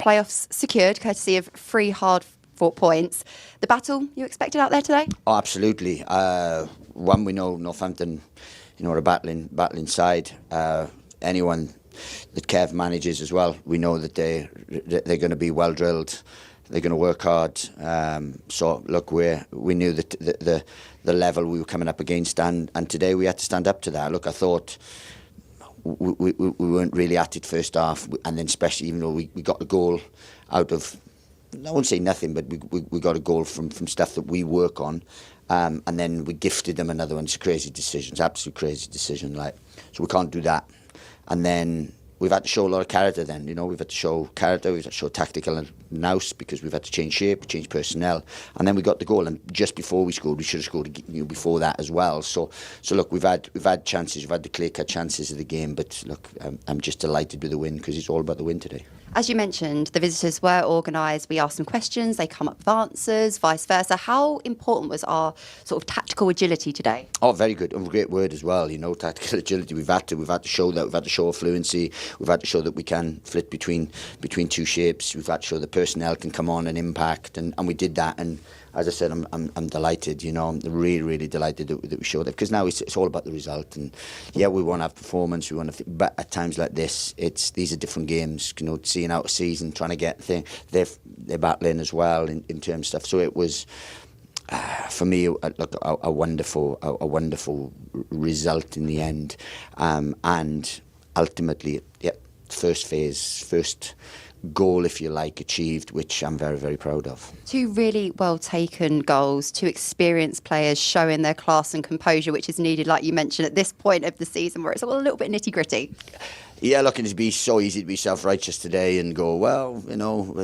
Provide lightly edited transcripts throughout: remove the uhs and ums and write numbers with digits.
playoffs secured, courtesy of 3 hard-fought points. The battle you expected out there today? Oh, absolutely. One, we know Northampton, are a battling side. Anyone that Kev manages as well, we know that they're going to be well drilled. They're going to work hard. So look, we knew that the level we were coming up against, and today we had to stand up to that. Look, I thought we weren't really at it first half, and then especially even though we got a goal out of, I won't say nothing, but we got a goal from stuff that we work on, and then we gifted them another one. It's a crazy decision. It's an absolute crazy decision. So we can't do that. And then we've had to show a lot of character then, we've had to show character, we've had to show tactical nous because we've had to change shape, change personnel, and then we got the goal. And just before we scored, we should have scored before that as well. So look, we've had chances, we've had the clear-cut chances of the game, but look, I'm just delighted with the win because it's all about the win today. As you mentioned, the visitors were organised. We asked them questions, they come up with answers, vice versa. How important was our sort of tactical agility today? Oh, very good. And a great word as well, tactical agility. We've had to show that. We've had to show fluency. We've had to show that we can flit between two shapes. We've had to show the personnel can come on and impact, and we did that. And as I said, I'm delighted. I'm really, really delighted that we showed that, because now it's all about the result. And yeah, we want to have performance. But at times like this, these are different games. Seeing out a season, trying to get they're battling as well in terms of stuff. So it was. For me, a wonderful result in the end, and ultimately, first goal, if you like, achieved, which I'm very, very proud of. 2 really well taken goals, 2 experienced players showing their class and composure, which is needed, like you mentioned, at this point of the season where it's all a little bit nitty gritty. Yeah, look, it'd be so easy to be self-righteous today and go, well,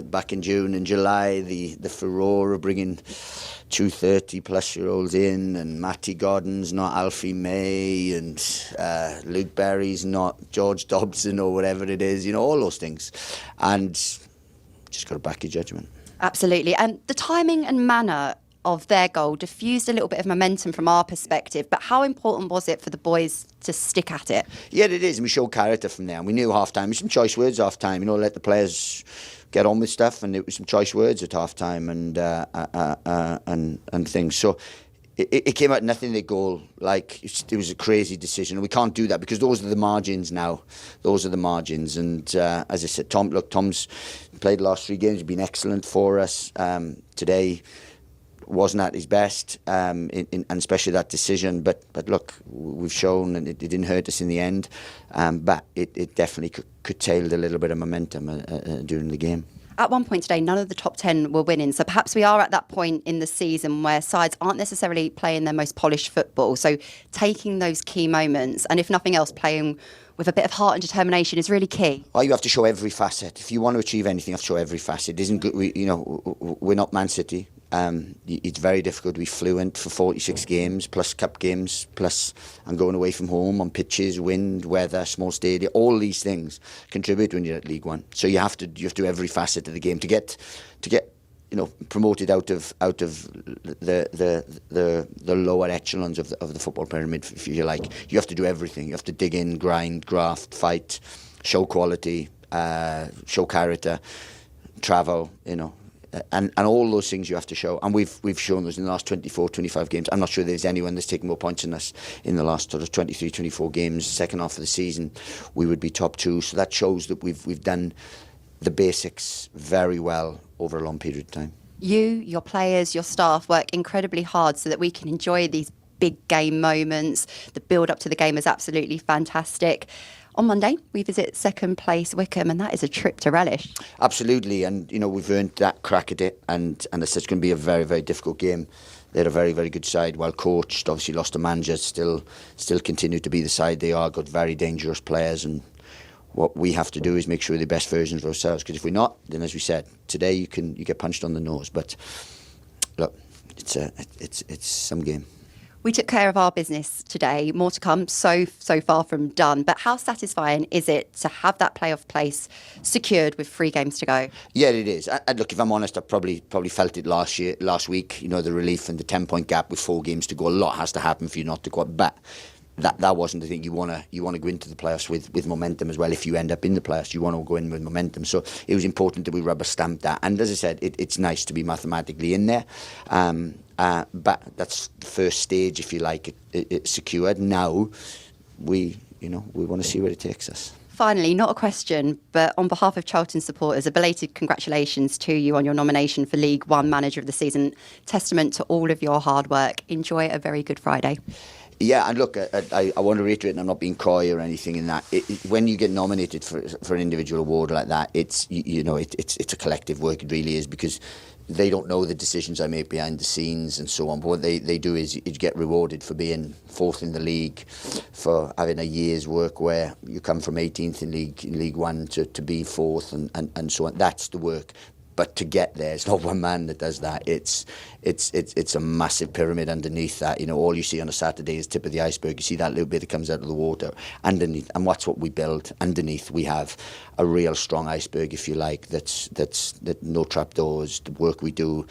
back in June and July, the furore of bringing 2 30-plus-year-olds in, and Matty Godden's not Alfie May, and Luke Berry's not George Dobson or whatever it is, all those things. And just got to back your judgment. Absolutely. And the timing and manner of their goal diffused a little bit of momentum from our perspective, but how important was it for the boys to stick at it? Yeah, it is, and we showed character from there. And we knew half-time, some choice words half-time, let the players get on with stuff, and it was some choice words at half-time and things. So it came out nothing, the goal. It was a crazy decision, and we can't do that because those are the margins now. Those are the margins, and as I said, Tom's played the last 3 games, been excellent for us. Today wasn't at his best, and especially that decision. But look, we've shown, and it didn't hurt us in the end. But it definitely curtailed a little bit of momentum during the game. At one point today, none of the top 10 were winning. So perhaps we are at that point in the season where sides aren't necessarily playing their most polished football. So taking those key moments, and if nothing else, playing with a bit of heart and determination is really key. Well, you have to show every facet. If you want to achieve anything, you have to show every facet. It isn't good. We're not Man City. It's very difficult to be fluent for 46 games, plus cup games, plus and going away from home on pitches, wind, weather, small stadium. All these things contribute when you're at League One. So you have to do every facet of the game to get promoted out of the lower echelons of the football pyramid, if you like. You have to do everything. You have to dig in, grind, graft, fight, show quality, show character, travel, and all those things you have to show. And we've shown those in the last 24, 25 games. I'm not sure there's anyone that's taken more points than us in the last sort of 23, 24 games. Second half of the season, we would be top 2. So that shows that we've done the basics very well over a long period of time. You, your players, your staff work incredibly hard so that we can enjoy these big game moments. The build up to the game is absolutely fantastic. On Monday, we visit second place Wycombe, and that is a trip to relish. Absolutely, and we've earned that crack at it, and it's going to be a very, very difficult game. They're a very, very good side, well coached. Obviously, lost a manager, still continue to be the side they are. Got very dangerous players, and what we have to do is make sure we're the best versions of ourselves. Because if we're not, then as we said today, you get punched on the nose. But look, it's some game. We took care of our business today. More to come, so far from done. But how satisfying is it to have that playoff place secured with 3 games to go? Yeah, it is. And look, if I'm honest, I probably felt it last week. The relief and the 10-point gap with 4 games to go. A lot has to happen for you not to go up. But that wasn't the thing. You want to go into the playoffs with momentum as well. If you end up in the playoffs, you want to go in with momentum. So it was important that we rubber stamped that. And as I said, it's nice to be mathematically in there. But that's the first stage, if you like, it's secured. Now we want to see where it takes us. Finally, not a question, but on behalf of Charlton supporters, a belated congratulations to you on your nomination for League One Manager of the Season. Testament to all of your hard work. Enjoy a very good Friday. Yeah, and look, I want to reiterate, and I'm not being coy or anything in that. When you get nominated for an individual award like that, it's a collective work. It really is, because they don't know the decisions I make behind the scenes and so on. But what they do is you get rewarded for being fourth in the league, for having a year's work where you come from 18th in League One to be fourth and so on. That's the work. But to get there, it's not one man that does that. It's a massive pyramid underneath that. All you see on a Saturday is tip of the iceberg. You see that little bit that comes out of the water underneath, and that's what we build. Underneath, we have a real strong iceberg, if you like. That no trapdoors. The work we do,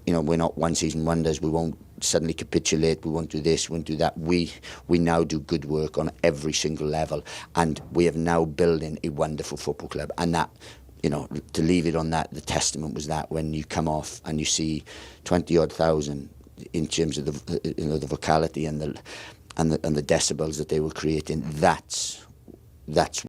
we're not one season wonders. We won't suddenly capitulate. We won't do this. We won't do that. We now do good work on every single level, and we have now building a wonderful football club, and that. To leave it on that, the testament was that when you come off and you see 20-odd thousand in terms of the vocality and the decibels that they were creating, that's